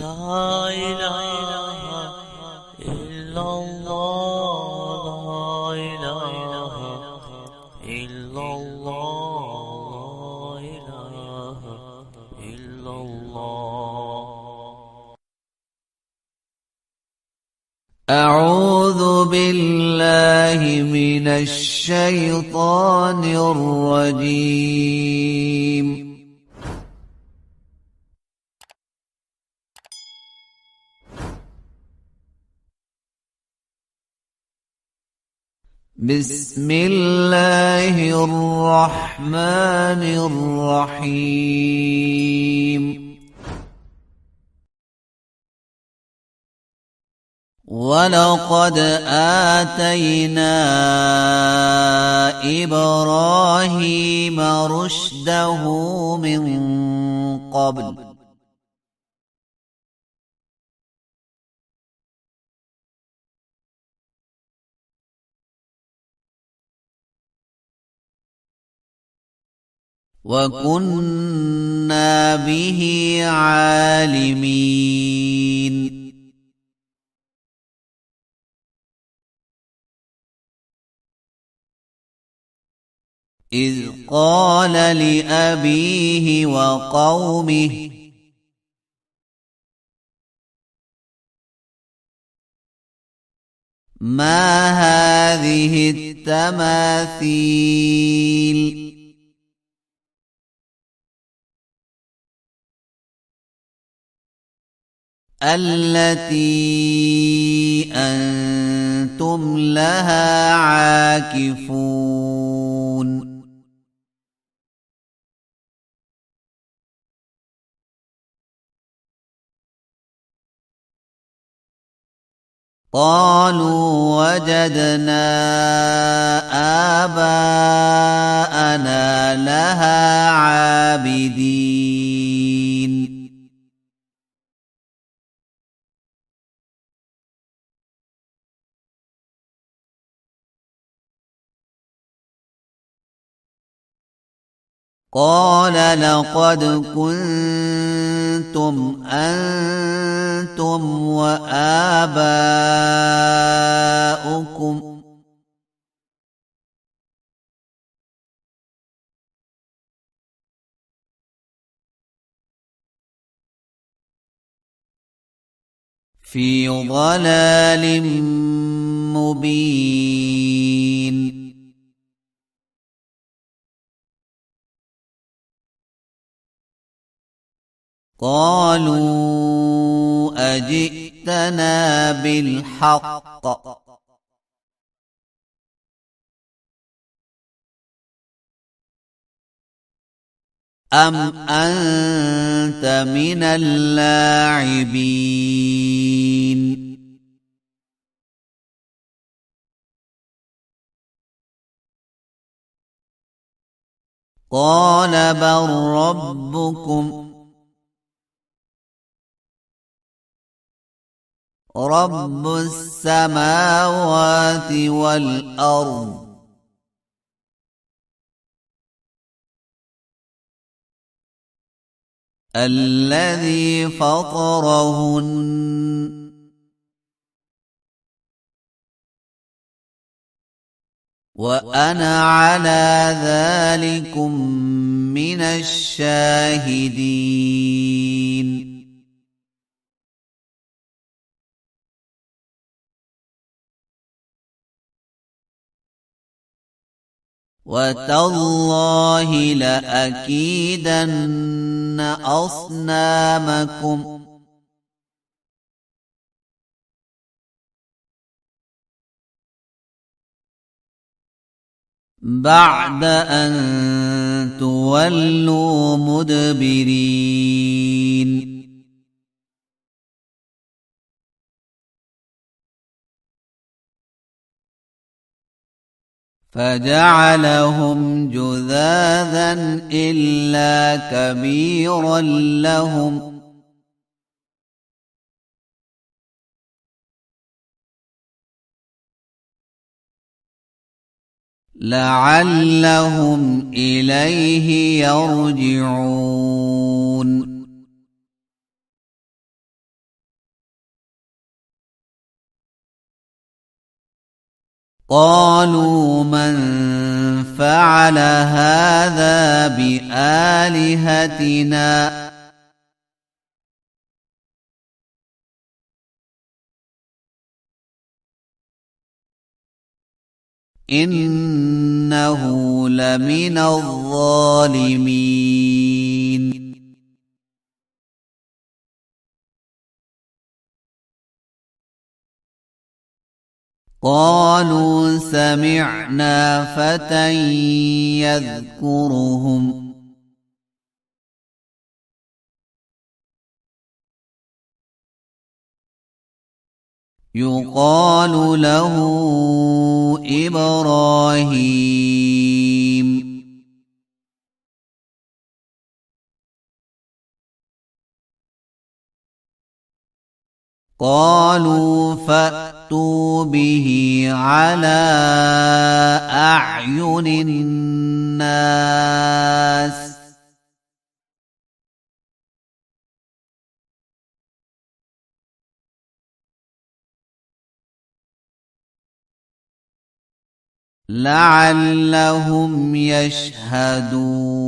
لا إله إلا الله لا إله إلا الله لا إله إلا الله. أعوذ بالله من الشيطان الرجيم. بسم الله الرحمن الرحيم. ولقد آتينا إبراهيم رشده من قبل وكنا به عالمين. إذ قال لأبيه وقومه ما هذه التماثيل التي أنتم لها عاكفون. قالوا وجدنا آباءنا لها عابدين. قال لقد كنتم أنتم وآباؤكم في ضلال مبين. قالوا أجئتنا بالحق أم أنت من اللاعبين. قال بل ربكم رب السماوات والأرض الذي فطرهن وأنا على ذلكم من الشاهدين. وتالله لأكيدن أصنامكم بعد أن تولوا مدبرين. فجعلهم جذاذا إلا كبيرا لهم لعلهم إليه يرجعون. قالوا من فعل هذا بآلهتنا إنه لمن الظالمين قالوا سمعنا فتى يذكرهم يقال له إبراهيم قالوا فأتوا به على أعين الناس لعلهم يشهدون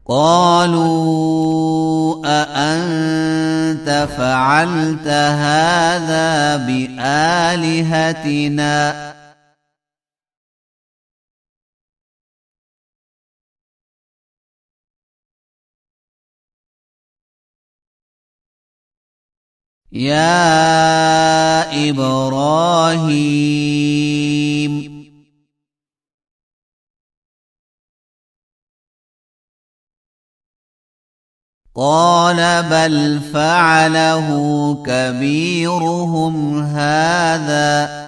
قالوا أأنت فعلت هذا بآلهتنا يا إبراهيم قال بل فعله كبيرهم هذا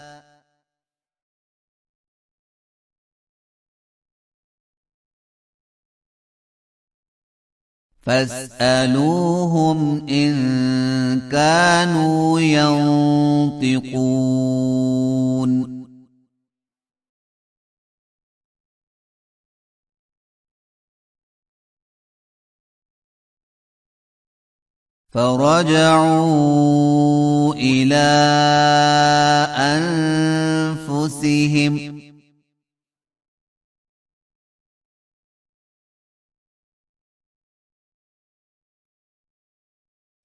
فاسألوهم إن كانوا ينطقون فرجعوا إلى أنفسهم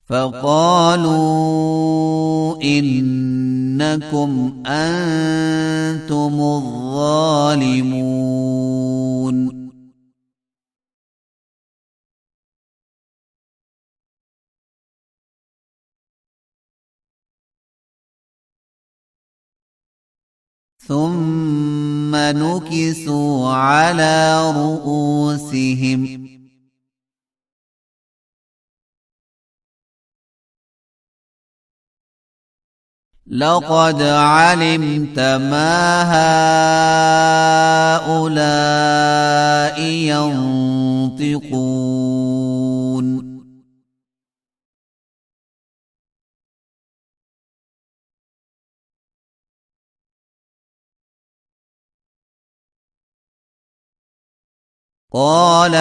فقالوا إنكم أنتم الظالمون ثم نكسوا على رؤوسهم لقد علمت ما هؤلاء ينطقون قال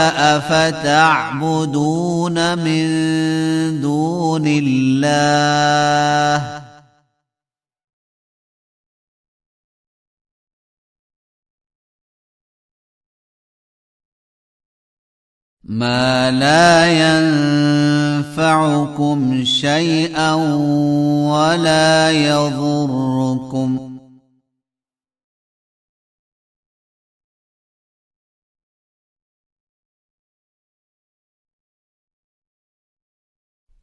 أفتعبدون من دون الله ما لا ينفعكم شيئا ولا يضركم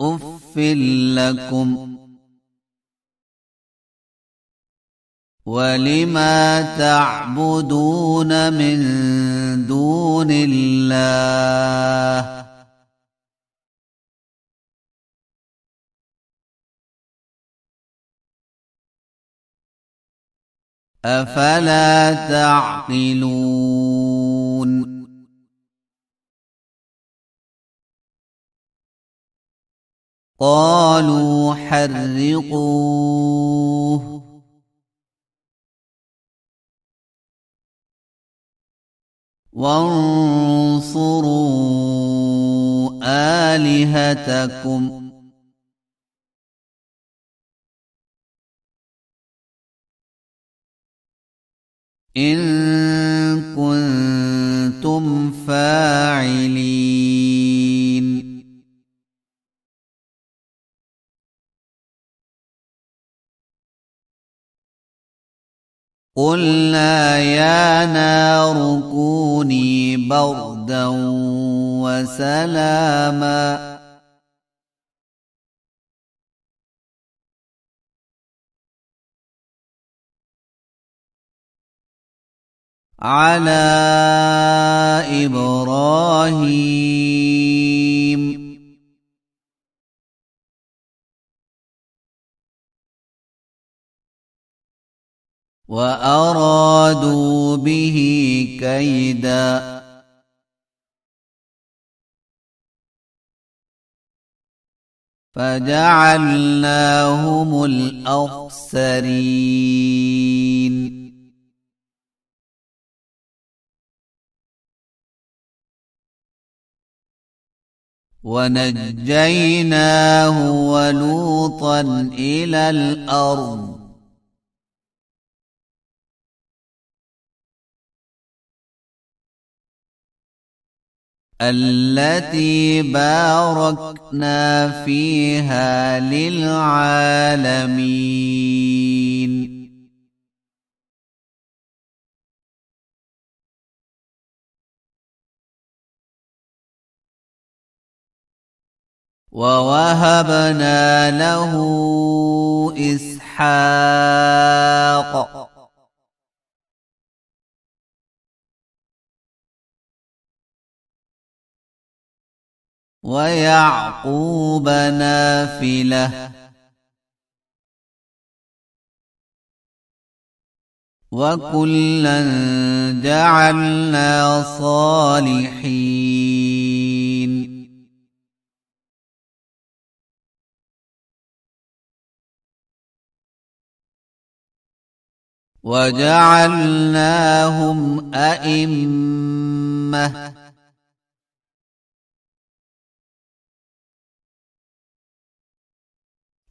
أف لكم ولما تعبدون من دون الله أفلا تعقلون قالوا حرقوه وانصروا آلهتكم إن كنتم فاعلين قلنا يا نار كوني بردا وسلاما على إبراهيم وأرادوا به كيدا فجعلناهم الأخسرين ونجيناه ولوطا إلى الأرض التي باركنا فيها للعالمين ووهبنا له إسحاق ويعقوب نافلة وكلا جعلنا صالحين وجعلناهم أئمة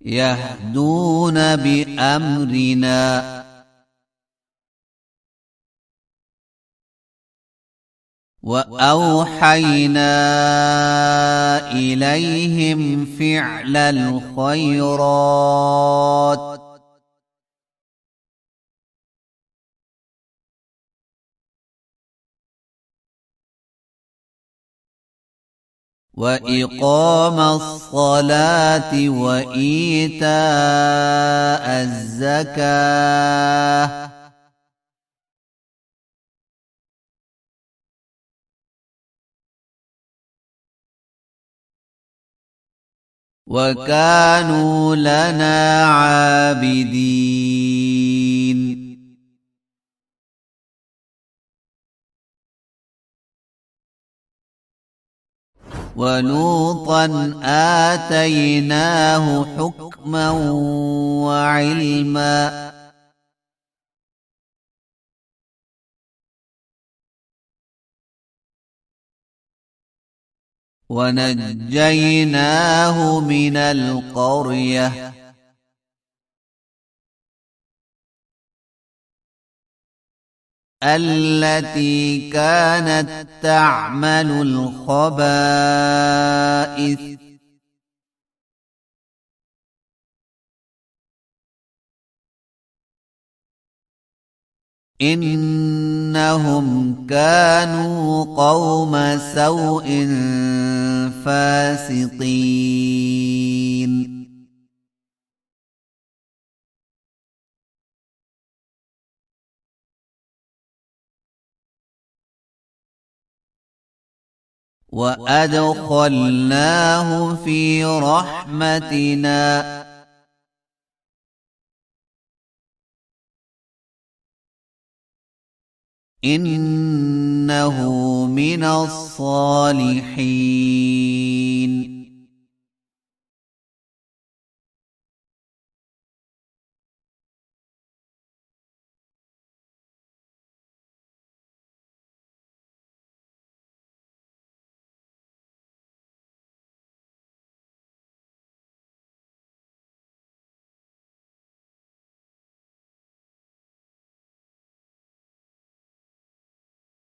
يهدون بأمرنا وأوحينا إليهم فعل الخيرات وإقام الصلاة وإيتاء الزكاة وكانوا لنا عابدين ولوطا آتيناه حكما وعلما ونجيناه من القرية التي كانت تعمل الخبائث إنهم كانوا قوم سوء فاسقين وأدخلناه في رحمتنا إنه من الصالحين